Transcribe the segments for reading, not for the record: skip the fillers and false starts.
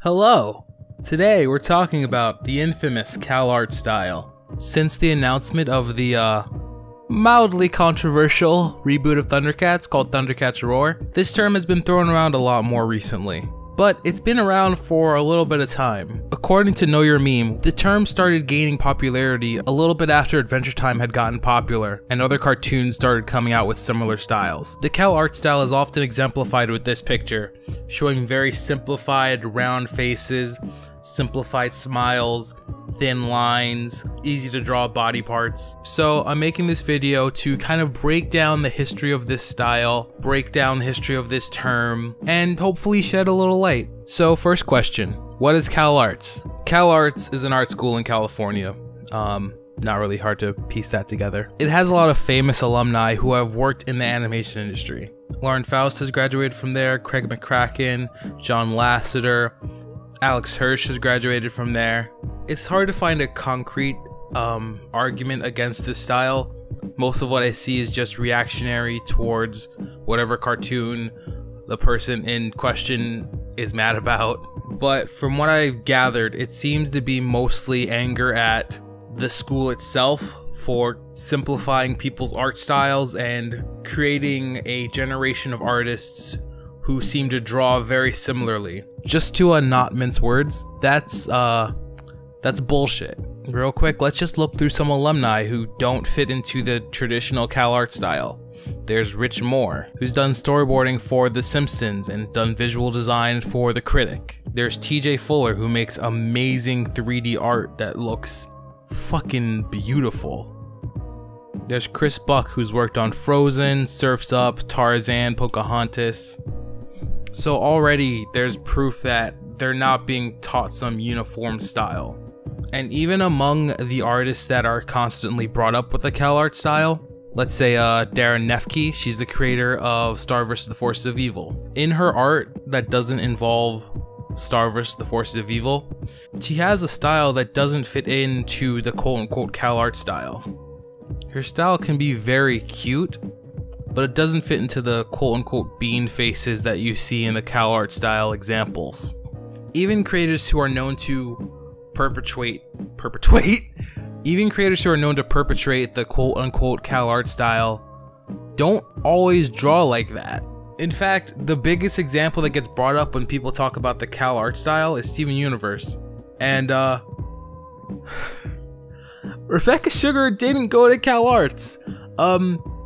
Hello! Today we're talking about the infamous CalArts style. Since the announcement of the mildly controversial reboot of Thundercats called Thundercats Roar, this term has been thrown around a lot more recently. But it's been around for a little bit of time. According to Know Your Meme, the term started gaining popularity a little bit after Adventure Time had gotten popular, and other cartoons started coming out with similar styles. The CalArts style is often exemplified with this picture, showing very simplified round faces, simplified smiles, thin lines, easy to draw body parts. So I'm making this video to kind of break down the history of this style, break down the history of this term, and hopefully shed a little light. So first question, what is CalArts? CalArts is an art school in California. Not really hard to piece that together. It has a lot of famous alumni who have worked in the animation industry. Lauren Faust has graduated from there, Craig McCracken, John Lasseter, Alex Hirsch has graduated from there. It's hard to find a concrete argument against this style. Most of what I see is just reactionary towards whatever cartoon the person in question is mad about. But from what I've gathered, it seems to be mostly anger at the school itself for simplifying people's art styles and creating a generation of artists who seem to draw very similarly. Just to not mince words, that's bullshit. Real quick, let's just look through some alumni who don't fit into the traditional CalArts style. There's Rich Moore, who's done storyboarding for The Simpsons and done visual design for The Critic. There's TJ Fuller, who makes amazing 3D art that looks fucking beautiful. There's Chris Buck, who's worked on Frozen, Surf's Up, Tarzan, Pocahontas. So already there's proof that they're not being taught some uniform style. And even among the artists that are constantly brought up with the CalArts style, let's say Darren Nefke, she's the creator of Star vs. the Forces of Evil. In her art that doesn't involve Star vs. the Forces of Evil, she has a style that doesn't fit into the quote-unquote CalArts style. Her style can be very cute, but it doesn't fit into the quote-unquote bean faces that you see in the CalArts style examples. Even creators who are known to perpetrate the quote-unquote CalArts style don't always draw like that. In fact, the biggest example that gets brought up when people talk about the CalArts style is Steven Universe. And Rebecca Sugar didn't go to CalArts.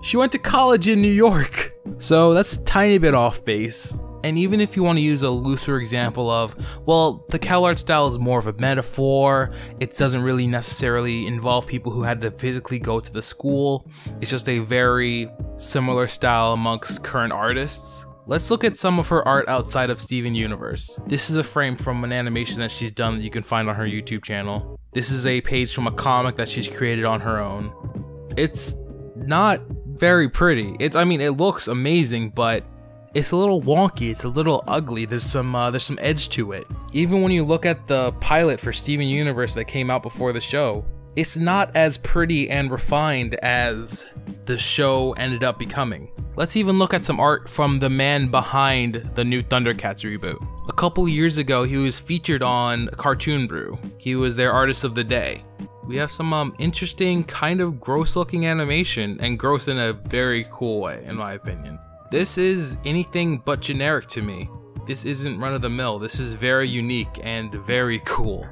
She went to college in New York. So that's a tiny bit off base. And even if you want to use a looser example of, well, the CalArts style is more of a metaphor, it doesn't really necessarily involve people who had to physically go to the school, it's just a very similar style amongst current artists. Let's look at some of her art outside of Steven Universe. This is a frame from an animation that she's done that you can find on her YouTube channel. This is a page from a comic that she's created on her own. It's not very pretty. I mean, it looks amazing, but it's a little wonky, it's a little ugly, there's some edge to it. Even when you look at the pilot for Steven Universe that came out before the show, it's not as pretty and refined as the show ended up becoming. Let's even look at some art from the man behind the new Thundercats reboot. A couple years ago, he was featured on Cartoon Brew. He was their artist of the day. We have some interesting, kind of gross looking animation, and gross in a very cool way, in my opinion. This is anything but generic to me. This isn't run-of-the-mill. This is very unique and very cool.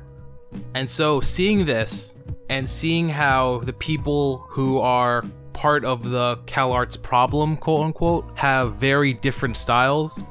And so seeing this and seeing how the people who are part of the CalArts problem, quote-unquote, have very different styles,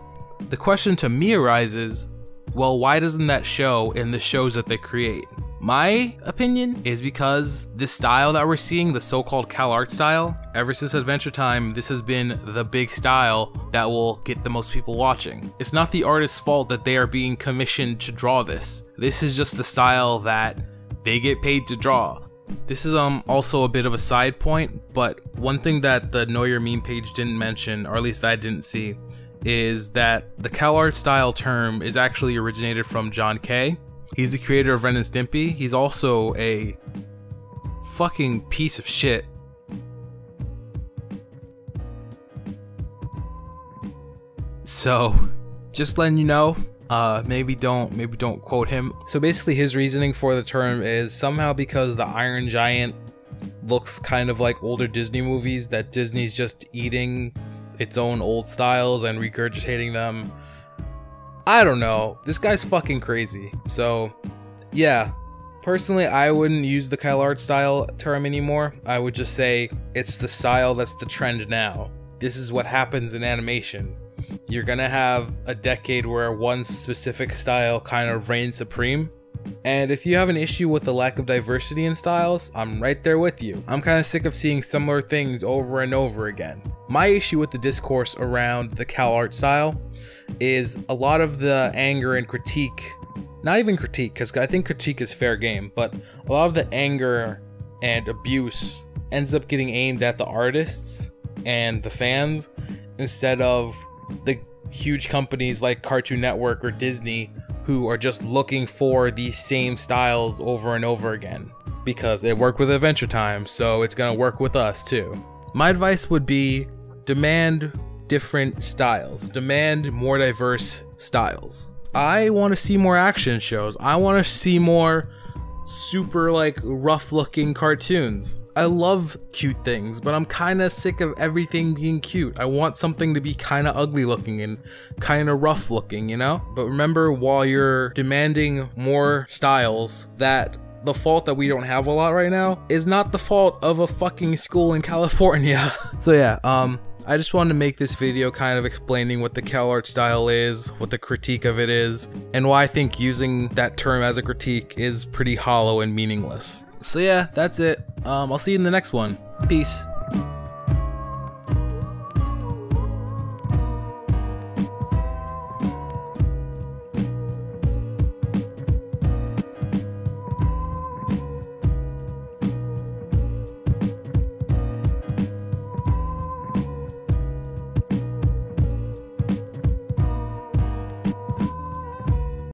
the question to me arises, well, why doesn't that show in the shows that they create? My opinion is because this style that we're seeing, the so-called CalArts style, ever since Adventure Time, this has been the big style that will get the most people watching. It's not the artist's fault that they are being commissioned to draw this. This is just the style that they get paid to draw. This is also a bit of a side point, but one thing that the Know Your Meme page didn't mention, or at least I didn't see, is that the CalArts style term is actually originated from John Kay. He's the creator of Ren and Stimpy. He's also a fucking piece of shit. So, just letting you know, Maybe don't quote him. So basically his reasoning for the term is somehow because the Iron Giant looks kind of like older Disney movies, that Disney's just eating its own old styles and regurgitating them. I don't know. This guy's fucking crazy. So yeah, personally, I wouldn't use the CalArts style term anymore. I would just say it's the style that's the trend now. This is what happens in animation. You're gonna have a decade where one specific style kind of reigns supreme. And if you have an issue with the lack of diversity in styles, I'm right there with you. I'm kind of sick of seeing similar things over and over again. My issue with the discourse around the CalArts style is a lot of the anger and critique, not even critique, because I think critique is fair game, but a lot of the anger and abuse ends up getting aimed at the artists and the fans instead of the huge companies like Cartoon Network or Disney who are just looking for these same styles over and over again because it worked with Adventure Time, so it's gonna work with us too. My advice would be demand different styles, demand more diverse styles. I want to see more action shows. I want to see more super like rough looking cartoons. I love cute things, but I'm kind of sick of everything being cute. I want something to be kind of ugly looking and kind of rough looking, you know? But remember, while you're demanding more styles, that the fault that we don't have a lot right now is not the fault of a fucking school in California. So yeah, I just wanted to make this video kind of explaining what the CalArts style is, what the critique of it is, and why I think using that term as a critique is pretty hollow and meaningless. So yeah, that's it. I'll see you in the next one. Peace.